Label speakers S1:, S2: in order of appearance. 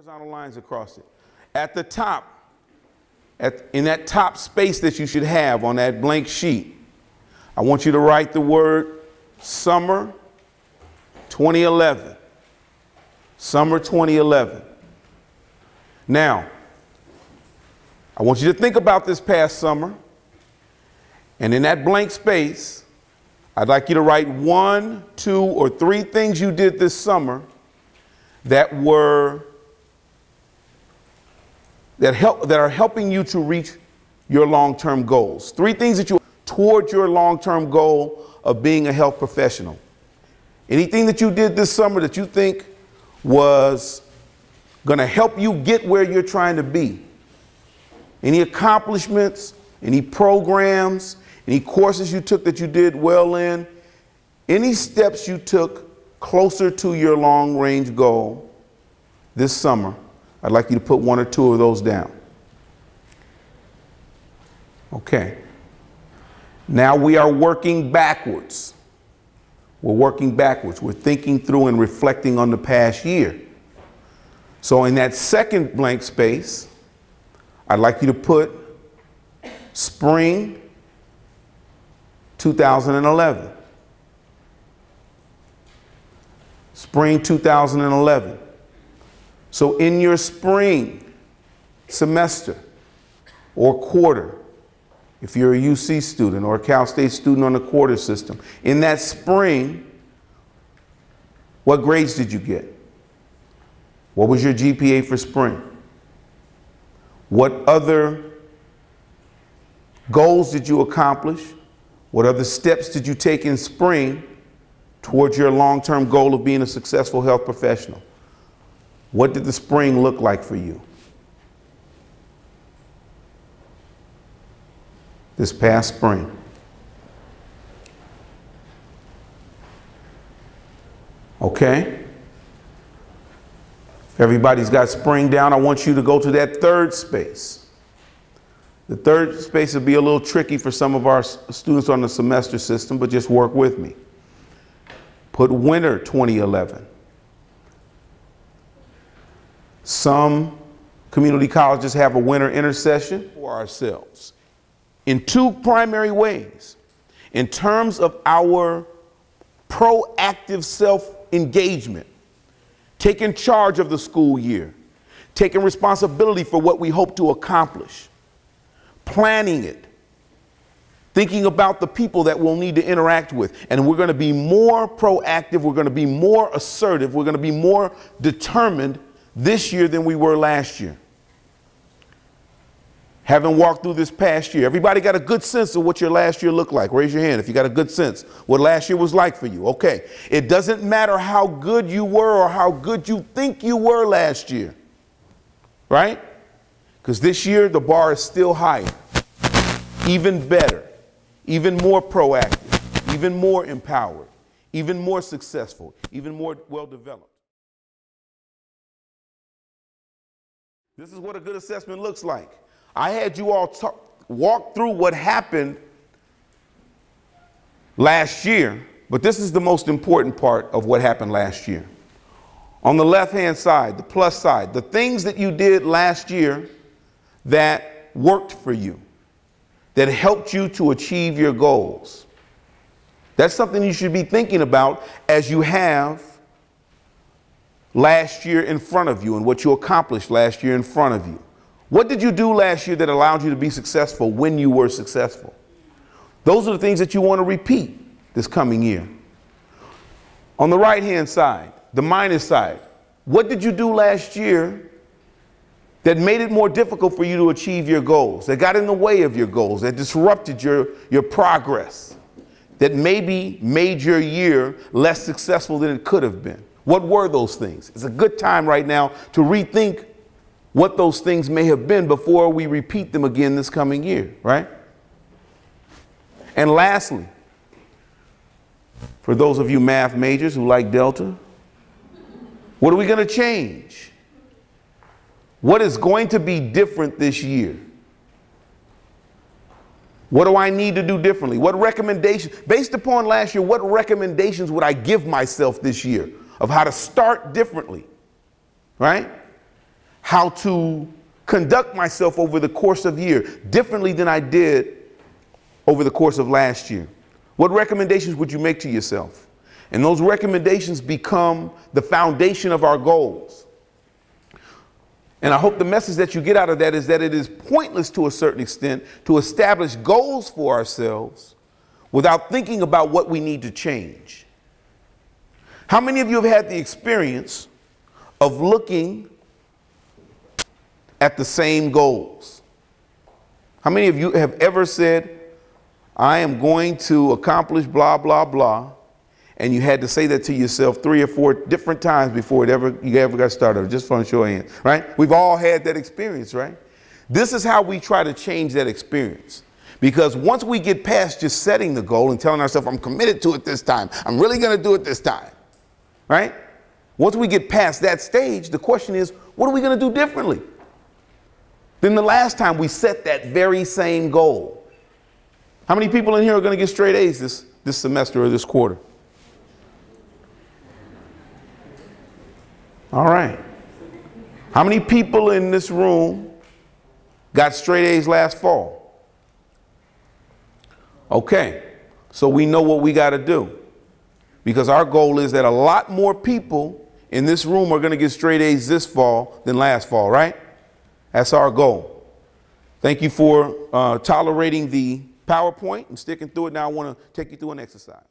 S1: horizontal lines across it. At the top, in that top space that you should have on that blank sheet, I want you to write the word summer 2011. Summer 2011. Now, I want you to think about this past summer, and in that blank space, I'd like you to write 1, 2, or 3 things you did this summer that are helping you to reach your long-term goals. 3 things that you toward your long-term goal of being a health professional. Anything that you did this summer that you think was going to help you get where you're trying to be. Any accomplishments, any programs, any courses you took that you did well in, any steps you took closer to your long-range goal this summer, I'd like you to put 1 or 2 of those down. Okay. Now we are working backwards. We're working backwards. We're thinking through and reflecting on the past year. So in that second blank space, I'd like you to put spring 2011. Spring 2011. So in your spring semester or quarter, if you're a UC student or a Cal State student on the quarter system, in that spring, what grades did you get? What was your GPA for spring? What other goals did you accomplish? What other steps did you take in spring towards your long-term goal of being a successful health professional? What did the spring look like for you? This past spring. Okay? If everybody's got spring down, I want you to go to that third space. The third space will be a little tricky for some of our students on the semester system, but just work with me. Put winter 2011. Some community colleges have a winter intersession for ourselves in 2 primary ways. In terms of our proactive self-engagement, taking charge of the school year, taking responsibility for what we hope to accomplish, planning it, thinking about the people that we'll need to interact with. And we're going to be more proactive, we're going to be more assertive, we're going to be more determined this year than we were last year. Having walked through this past year, everybody got a good sense of what your last year looked like? Raise your hand if you got a good sense what last year was like for you. Okay. It doesn't matter how good you were or how good you think you were last year, right? Because this year the bar is still higher, even better, even more proactive, even more empowered, even more successful, even more well-developed. This is what a good assessment looks like. I had you all walk through what happened last year, but this is the most important part of what happened last year. On the left-hand side, the plus side, the things that you did last year that worked for you, that helped you to achieve your goals. That's something you should be thinking about as you have last year in front of you and what you accomplished last year in front of you. What did you do last year that allowed you to be successful when you were successful? Those are the things that you want to repeat this coming year. On the right-hand side, the minus side, what did you do last year that made it more difficult for you to achieve your goals, that got in the way of your goals, that disrupted your progress, that maybe made your year less successful than it could have been? What were those things? It's a good time right now to rethink what those things may have been before we repeat them again this coming year, right? And lastly, for those of you math majors who like Delta, what are we going to change? What is going to be different this year? What do I need to do differently? What recommendations, based upon last year, what recommendations would I give myself this year of how to start differently, right? how to conduct myself over the course of the year differently than I did over the course of last year? What recommendations would you make to yourself? And those recommendations become the foundation of our goals. And I hope the message that you get out of that is that it is pointless to a certain extent to establish goals for ourselves without thinking about what we need to change. How many of you have had the experience of looking at the same goals? How many of you have ever said, I am going to accomplish blah, blah, blah, and you had to say that to yourself 3 or 4 different times before you ever got started? Just for a show of hands, right? We've all had that experience, right? This is how we try to change that experience. Because once we get past just setting the goal and telling ourselves, I'm committed to it this time, I'm really going to do it this time, right? Once we get past that stage, the question is, what are we going to do differently than the last time we set that very same goal? How many people in here are going to get straight A's this semester or this quarter? All right. How many people in this room got straight A's last fall? Okay, so we know what we got to do, because our goal is that a lot more people in this room are going to get straight A's this fall than last fall, right? That's our goal. Thank you for tolerating the PowerPoint and sticking through it. Now I want to take you through an exercise.